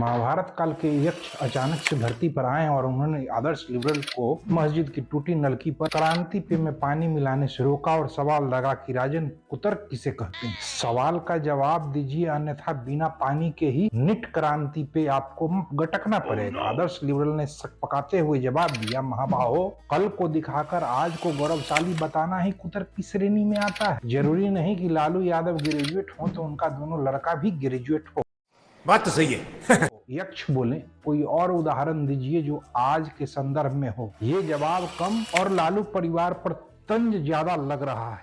महाभारत काल के यक्ष अचानक से धरती पर आए और उन्होंने आदर्श लिबरल को मस्जिद की टूटी नलकी पर क्रांति पे में पानी मिलाने से रोका और सवाल लगा कि राजन कुतर्क किसे कहते हैं। सवाल का जवाब दीजिए, अन्यथा बिना पानी के ही निट क्रांति पे आपको गटकना पड़ेगा। आदर्श लिबरल ने शक पकाते हुए जवाब दिया, महाबाहो, कल को दिखाकर आज को गौरवशाली बताना ही कुतर्क की श्रेणी में आता है। जरूरी नहीं कि लालू यादव ग्रेजुएट हो तो उनका दोनों लड़का भी ग्रेजुएट हो। बात तो सही है। यक्ष बोले, कोई और उदाहरण दीजिए जो आज के संदर्भ में हो। ये जवाब कम और लालू परिवार पर तंज ज्यादा लग रहा है।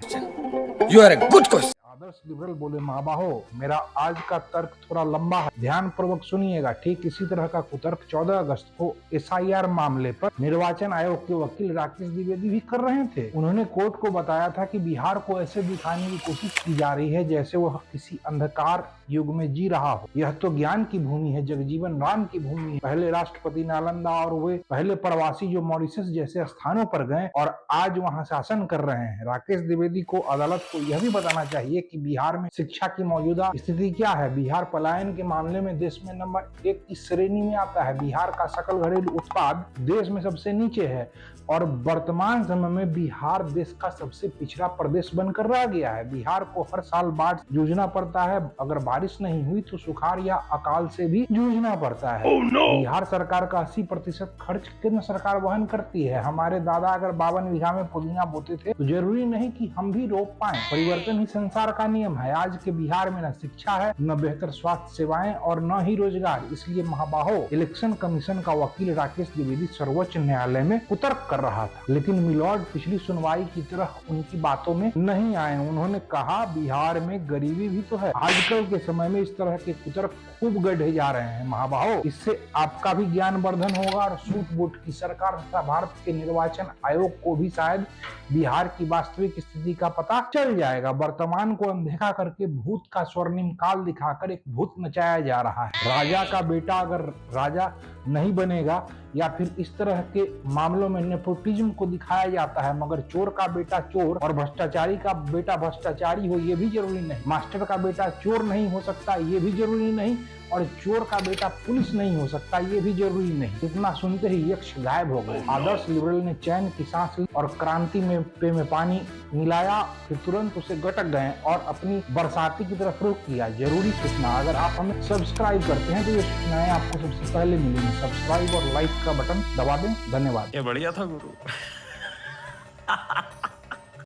You are a good question. Adarsh liberal बोले, महाबाहो, मेरा आज का तर्क थोड़ा लंबा है, ध्यान पूर्वक सुनिएगा। ठीक इसी तरह का कुतर्क 14 अगस्त को SIR मामले पर निर्वाचन आयोग के वकील राकेश द्विवेदी भी कर रहे थे। उन्होंने कोर्ट को बताया था कि बिहार को ऐसे दिखाने की कोशिश की जा रही है जैसे वह किसी अंधकार युग में जी रहा हो। यह तो ज्ञान की भूमि है, जगजीवन राम की भूमि है। पहले राष्ट्रपति नालंदा और वे पहले प्रवासी जो मॉरिशस जैसे स्थानों पर गए और आज वहां शासन कर रहे हैं। राकेश द्विवेदी को अदालत को यह भी बताना चाहिए कि बिहार में शिक्षा की मौजूदा स्थिति क्या है। बिहार पलायन के मामले में देश में नंबर 1 की श्रेणी में आता है। बिहार का सकल घरेलू उत्पाद देश में सबसे नीचे है और वर्तमान समय में बिहार देश का सबसे पिछड़ा प्रदेश बनकर रह गया है। बिहार को हर साल बाढ़ जूझना पड़ता है, अगर बारिश नहीं हुई तो सुखाड़ या अकाल से भी जूझना पड़ता है। बिहार सरकार का 80% खर्च केंद्र सरकार वहन करती है। हमारे दादा अगर 52 बीघा में पुदीना बोते थे तो जरूरी नहीं कि हम भी रोप पाए। परिवर्तन ही संसार का नियम है। आज के बिहार में न शिक्षा है, न बेहतर स्वास्थ्य सेवाएं और न ही रोजगार। इसलिए महाबाहो, इलेक्शन कमीशन का वकील राकेश द्विवेदी सर्वोच्च न्यायालय में कुतर्क कर रहा था, लेकिन मिलॉर्ड पिछली सुनवाई की तरह उनकी बातों में नहीं आए। उन्होंने कहा, बिहार में गरीबी भी तो है। आजकल के समय में इस तरह के कुतर्क खूब गढ़े जा रहे हैं। महाबाहो, इससे आपका भी ज्ञान वर्धन होगा और सूट बूट की सरकार तथा भारत के निर्वाचन आयोग को भी शायद बिहार की वास्तविक स्थिति का पता चल जाएगा। वर्तमान को अनदेखा करके भूत का स्वर्णिम काल दिखाकर एक भूत नचाया जा रहा है। राजा का बेटा अगर राजा नहीं बनेगा या फिर इस तरह के मामलों में नेपोटिज्म को दिखाया जाता है, मगर चोर का बेटा चोर और भ्रष्टाचारी का बेटा भ्रष्टाचारी हो ये भी जरूरी नहीं। मास्टर का बेटा चोर नहीं हो सकता ये भी जरूरी नहीं और चोर का बेटा पुलिस नहीं हो सकता ये भी जरूरी नहीं। इतना सुनते ही यक्ष गायब हो गए। आदर्श लिबरल ने चैन की सांस ली और क्रांति में पानी मिलाया, फिर तुरंत उसे गटक गए और अपनी बरसाती की तरफ रुख किया। जरूरी सूचना, अगर आप हमें सब्सक्राइब करते हैं तो ये सूचनाएं आपको सबसे पहले मिलेंगी। सब्सक्राइब और लाइक का बटन दबा दें। धन्यवाद। ये बढ़िया था गुरु।